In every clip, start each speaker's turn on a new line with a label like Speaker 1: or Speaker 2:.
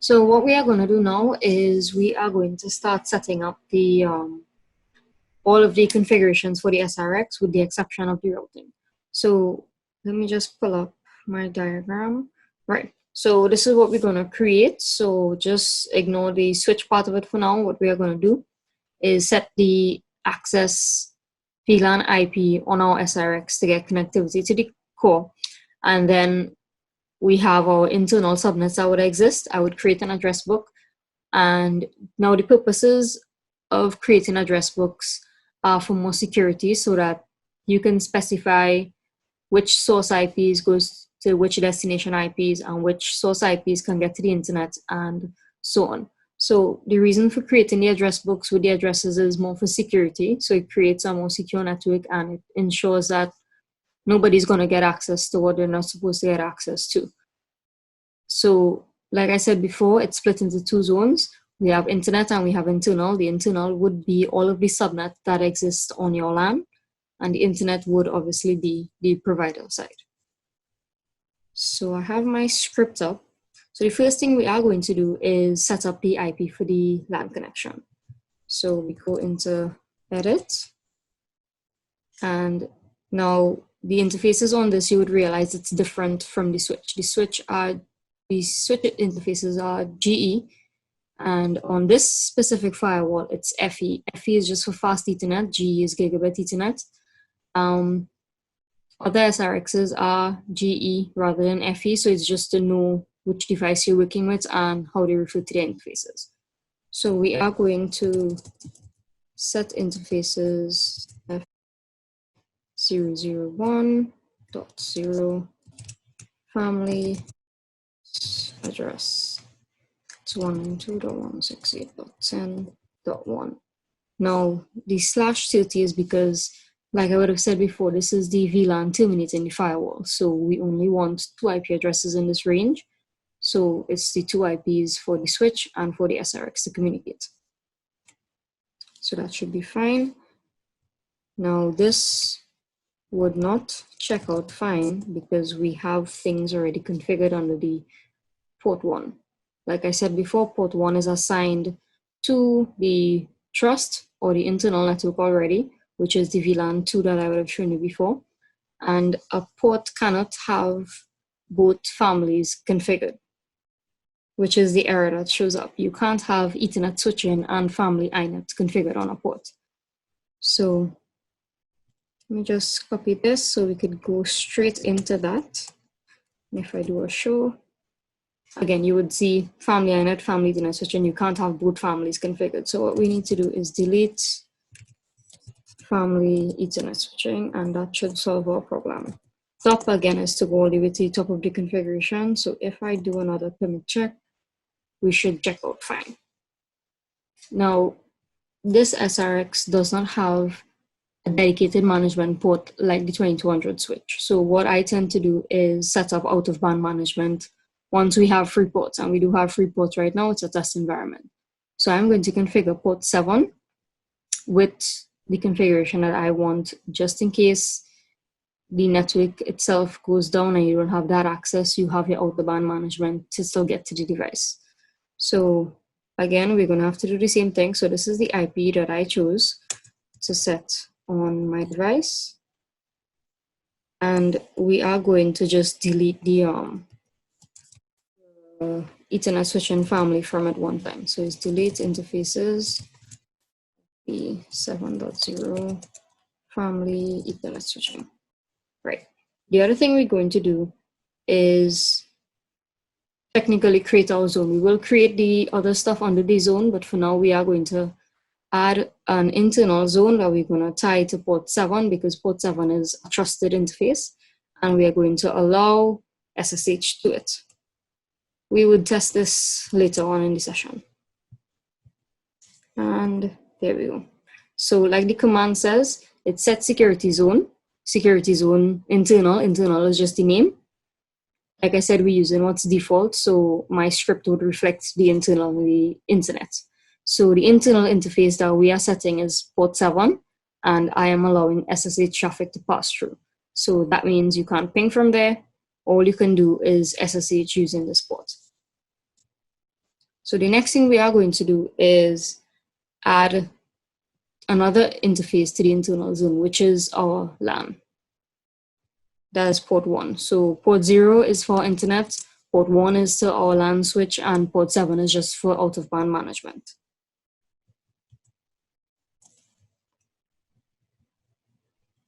Speaker 1: So what we are going to do now is we are going to start setting up the all of the configurations for the SRX with the exception of the routing. So let me just pull up my diagram. Right. So this is what we're going to create. So just ignore the switch part of it for now. What we are going to do is set the access VLAN IP on our SRX to get connectivity to the core. And then we have our internal subnets that would exist. I would create an address book. And now the purposes of creating address books are for more security so that you can specify which source IPs goes to which destination IPs and which source IPs can get to the internet and so on. So the reason for creating the address books with the addresses is more for security. So it creates a more secure network and it ensures that nobody's going to get access to what they're not supposed to get access to. So like I said before, it's split into two zones. We have internet and we have internal. The internal would be all of the subnet that exist on your LAN, and the internet would obviously be the provider side. So I have my script up. So the first thing we are going to do is set up the IP for the LAN connection. So we go into edit, and now the interfaces on this, you would realize it's different from the switch. The switch interfaces are GE, and on this specific firewall, it's FE. FE is just for fast Ethernet, GE is gigabit Ethernet. Other SRXs are GE rather than FE, so it's just to know which device you're working with and how they refer to the interfaces. So we are going to set interfaces F001.0 family address. It's 192.168.10.1. Now the /30 is because, like I would have said before, this is the VLAN terminating the firewall. So we only want 2 IP addresses in this range. So it's the 2 IPs for the switch and for the SRX to communicate. So that should be fine. Now this would not check out fine because we have things already configured under the port 1. Like I said before, port 1 is assigned to the trust or the internal network already, which is the VLAN 2 that I would have shown you before. And a port cannot have both families configured, which is the error that shows up. You can't have Ethernet switching and family iNet configured on a port. So let me just copy this so we could go straight into that. And if I do a show, again, you would see family iNet, family Ethernet switching. You can't have both families configured. So what we need to do is delete family Ethernet switching, and that should solve our problem. Top again is to go all the way to the top of the configuration. So if I do another permit check, we should check out fine. Now, this SRX does not have a dedicated management port like the 2200 switch. So what I tend to do is set up out-of-band management once we have free ports, and we do have free ports right now. It's a test environment. So I'm going to configure port 7 with the configuration that I want, just in case the network itself goes down and you don't have that access, you have your out-of-band management to still get to the device. So again, we're going to have to do the same thing. So this is the IP that I chose to set on my device. And we are going to just delete the Ethernet switching family from it one time. So it's delete interfaces, the 7.0 family Ethernet switching. Right. The other thing we're going to do is technically create our zone. We will create the other stuff under the zone, but for now we are going to add an internal zone that we're going to tie to port 7 because port 7 is a trusted interface, and we are going to allow SSH to it. We would test this later on in the session. And there we go. So like the command says, it sets security zone internal. Internal is just the name. Like I said, we're using what's default, so my script would reflect the internal, the internet. So the internal interface that we are setting is port 7, and I am allowing SSH traffic to pass through. So that means you can't ping from there. All you can do is SSH using this port. So the next thing we are going to do is add another interface to the internal zone, which is our LAN. That is port 1. So port 0 is for internet, port 1 is to our LAN switch, and port 7 is just for out-of-band management.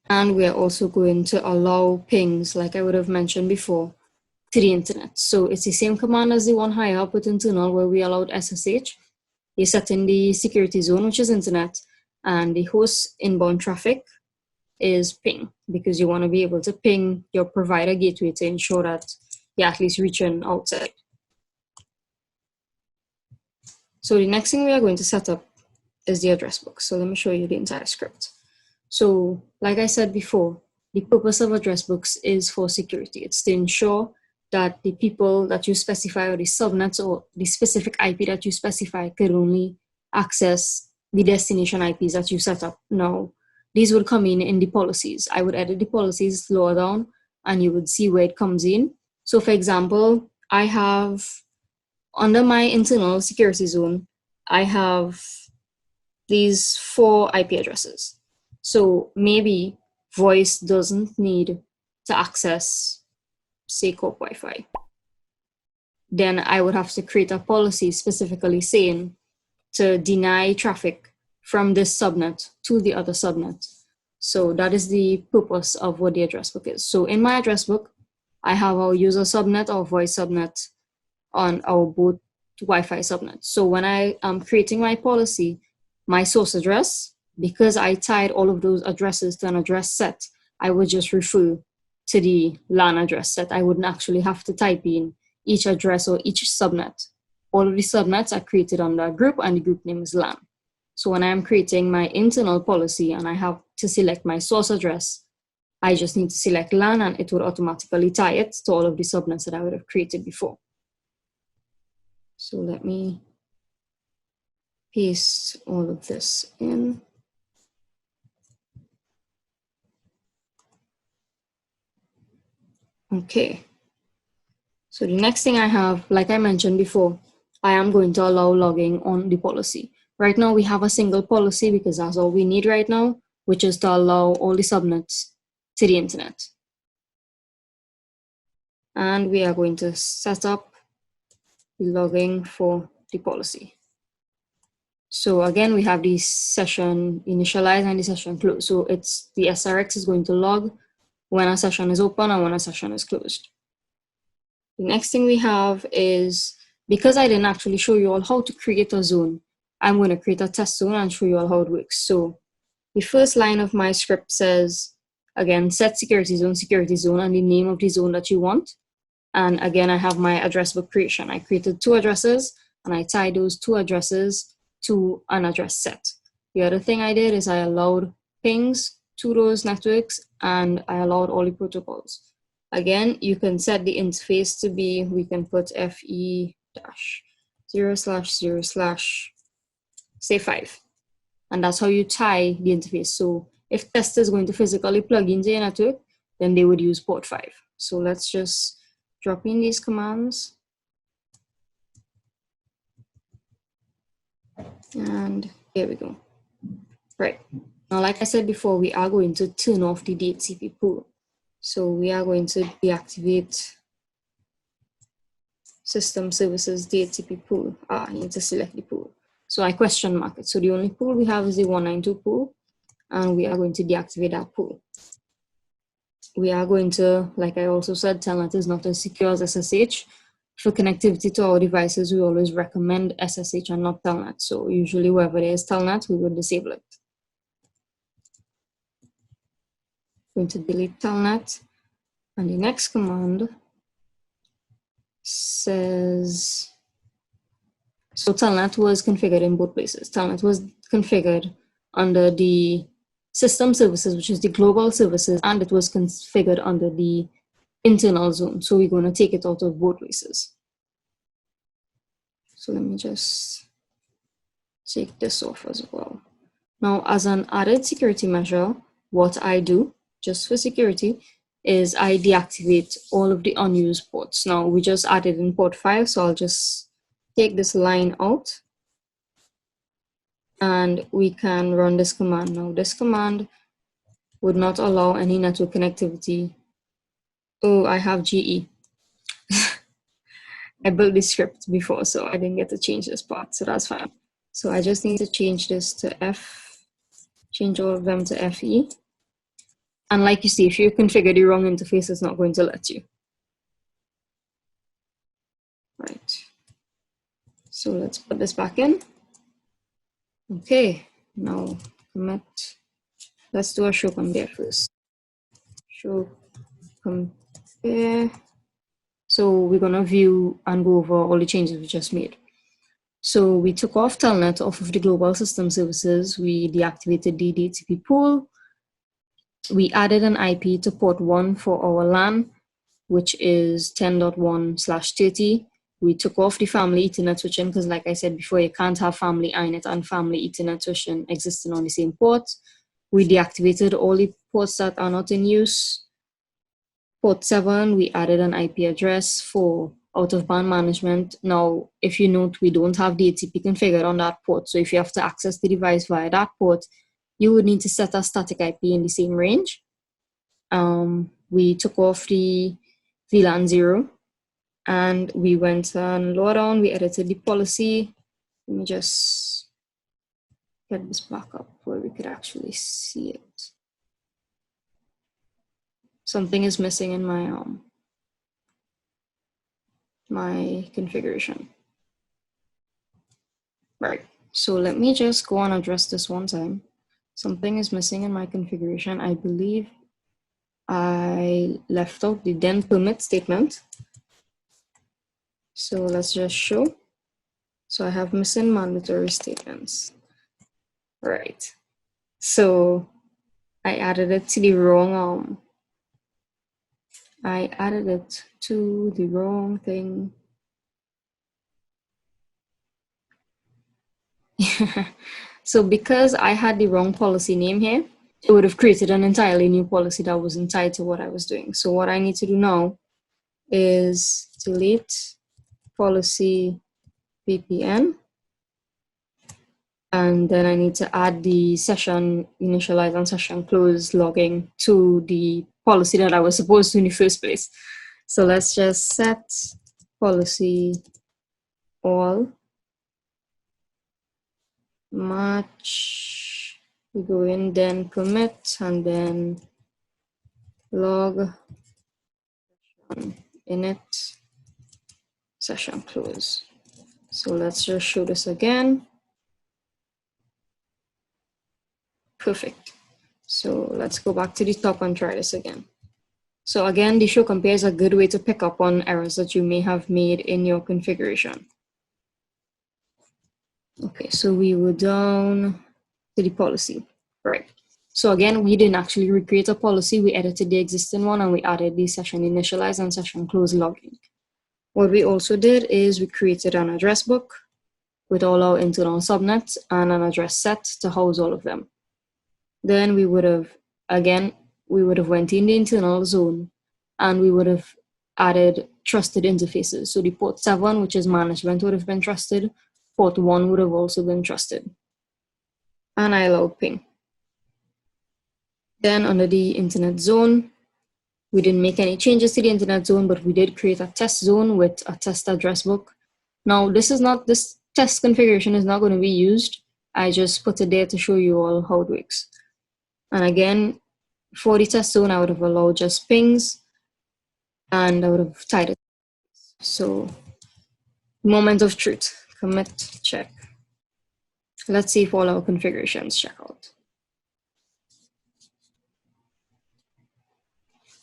Speaker 1: And we are also going to allow pings, like I would have mentioned before, to the internet. So it's the same command as the one higher up with internal, where we allowed SSH. You set in the security zone, which is internet, and the host inbound traffic is ping, because you want to be able to ping your provider gateway to ensure that you're at least reaching outside. So the next thing we are going to set up is the address book. So let me show you the entire script. So like I said before, the purpose of address books is for security. It's to ensure that the people that you specify, or the subnets or the specific IP that you specify, could only access the destination IPs that you set up. Now, these would come in the policies. I would edit the policies lower down and you would see where it comes in. So for example, I have, under my internal security zone, I have these 4 IP addresses. So maybe voice doesn't need to access, say, corp Wi-Fi. Then I would have to create a policy specifically saying to deny traffic from this subnet to the other subnet. So that is the purpose of what the address book is. So in my address book, I have our user subnet or voice subnet on our both Wi-Fi subnets. So when I am creating my policy, my source address, because I tied all of those addresses to an address set, I would just refer to the LAN address set. I wouldn't actually have to type in each address or each subnet. All of the subnets are created under a group, and the group name is LAN. So when I'm creating my internal policy and I have to select my source address, I just need to select LAN and it would automatically tie it to all of the subnets that I would have created before. So let me paste all of this in. Okay. So the next thing I have, like I mentioned before, I am going to allow logging on the policy. Right now we have a single policy because that's all we need right now, which is to allow all the subnets to the internet. And we are going to set up the logging for the policy. So again, we have the session initialized and the session closed. So it's the SRX is going to log when a session is open and when a session is closed. The next thing we have is, because I didn't actually show you all how to create a zone, I'm going to create a test zone and show you all how it works. So the first line of my script says, again, set security zone, and the name of the zone that you want. And again, I have my address book creation. I created 2 addresses and I tied those 2 addresses to an address set. The other thing I did is I allowed pings to those networks and I allowed all the protocols. Again, you can set the interface to be, we can put FE-0/0/ say 5. And that's how you tie the interface. So if test is going to physically plug into your network, then they would use port 5. So let's just drop in these commands. And here we go. Right. Now, like I said before, we are going to turn off the DHCP pool. So we are going to deactivate system services DHCP pool. You need to select the pool. So I question mark it. So the only pool we have is the 192 pool, and we are going to deactivate that pool. We are going to, like I also said, Telnet is not as secure as SSH. For connectivity to our devices, we always recommend SSH and not Telnet. So usually wherever there is Telnet, we will disable it. Going to delete Telnet. And the next command says, so Telnet was configured in both places. Telnet was configured under the system services, which is the global services, and it was configured under the internal zone. So we're going to take it out of both places. So let me just take this off as well. Now, as an added security measure, what I do, just for security, is I deactivate all of the unused ports. Now, we just added in port 5, so I'll just take this line out, and we can run this command. Now, this command would not allow any network connectivity. Oh, I have GE. I built this script before, so I didn't get to change this part, so that's fine. So I just need to change this to F, change all of them to FE. And like you see, if you configure the wrong interface, it's not going to let you. Right. So let's put this back in. Okay, now commit. Let's do a show compare first. Show compare. So we're gonna view and go over all the changes we just made. So we took off Telnet off of the global system services. We deactivated the DHCP pool. We added an IP to port 1 for our LAN, which is 10.1/30. We took off the family Ethernet switching because, like I said before, you can't have family iNet and family Ethernet switching existing on the same port. We deactivated all the ports that are not in use. Port 7, we added an IP address for out-of-band management. Now, if you note, we don't have DHCP configured on that port. So if you have to access the device via that port, you would need to set a static IP in the same range. We took off the VLAN 0, and we went and lower down, we edited the policy. Let me just get this back up where we could actually see it. Something is missing in my configuration. Right, so let me just go and address this one time. Something is missing in my configuration. I believe I left out the then permit statement. So let's just show. So I have missing mandatory statements. Right. So I added it to the wrong, I added it to the wrong thing. So because I had the wrong policy name here, it would have created an entirely new policy that wasn't tied to what I was doing. So what I need to do now is delete policy VPN. And then I need to add the session initialize and session close logging to the policy that I was supposed to in the first place. So let's just set policy all match. We go in, then commit, and then log init session close. So let's just show this again. Perfect. So let's go back to the top and try this again. So again, the show compare is a good way to pick up on errors that you may have made in your configuration. Okay, so we were down to the policy. Right. So again, we didn't actually recreate a policy. We edited the existing one and we added the session initialize and session close logging. What we also did is we created an address book with all our internal subnets and an address set to house all of them. Then we would have went in the internal zone and we would have added trusted interfaces. So the port 7, which is management, would have been trusted. Port 1 would have also been trusted. And I allowed ping. Then under the internet zone, we didn't make any changes to the internet zone, but we did create a test zone with a test address book. Now, this test configuration is not going to be used. I just put it there to show you all how it works. And again, for the test zone, I would have allowed just pings and I would have tied it. So, moment of truth, commit, check. Let's see if all our configurations check out.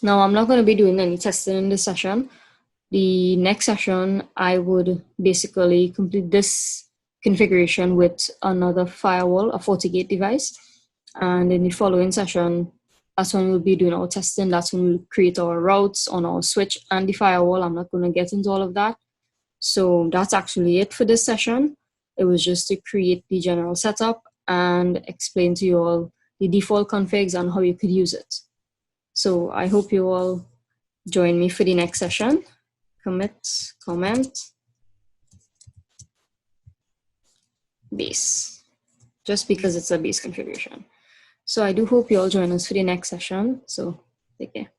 Speaker 1: Now, I'm not going to be doing any testing in this session. The next session, I would basically complete this configuration with another firewall, a FortiGate device. And in the following session, that's when we'll be doing our testing. That's when we'll create our routes on our switch and the firewall. I'm not going to get into all of that. So that's actually it for this session. It was just to create the general setup and explain to you all the default configs and how you could use it. So I hope you all join me for the next session. Commit, comment. base, just because it's a base configuration. So I do hope you all join us for the next session. So take care.